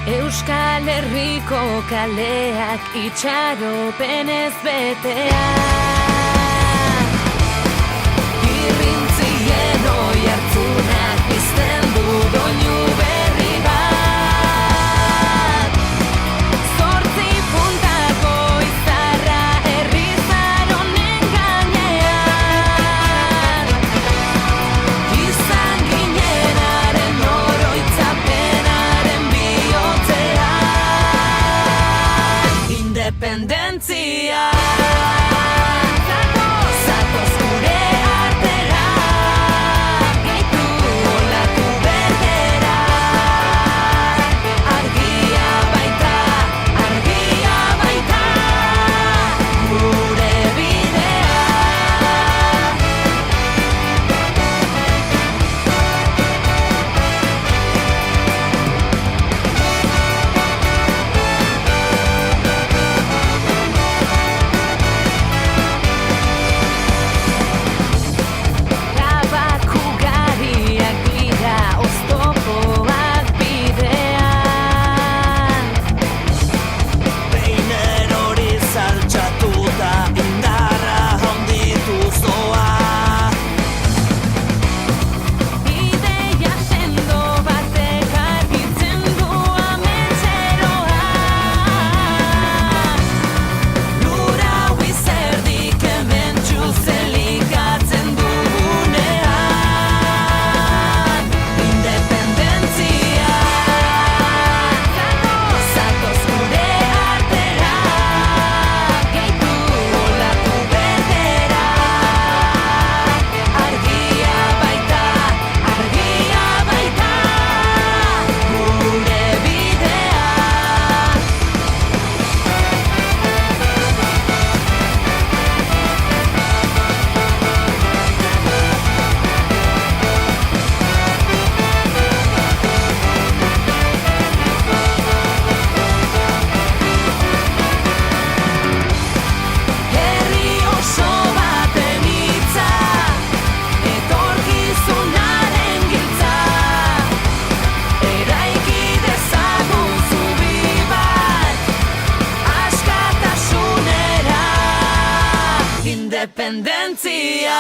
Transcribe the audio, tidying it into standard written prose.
Euskal Herriko kaleak itxaropenez beteak, irrintzien oihartzunak pizten du doinu berri bat. Zortzi puntako izarra herrizar honen gainean, izan ginenaren oroitzapenaren bihotzean. Independentzia zatoz gure artera, gehitu olatu berdera. Argia baita gure bidea. Trabak ugariak dira oztopoak bidean, Behin erori saltxatuta indarra handitu zoa. ideia sendo batek argitzen du ametseroa. Lur hau izerdik hementsu zelikatzen dugunean. Independentzia zatoz gure artera, gehitu olatu berdera. Argia baita gure bidea. Herri oso baten hitza, etorkizunaren giltza. Eraiki dezagun zubi bat, askatasunera. Independentzia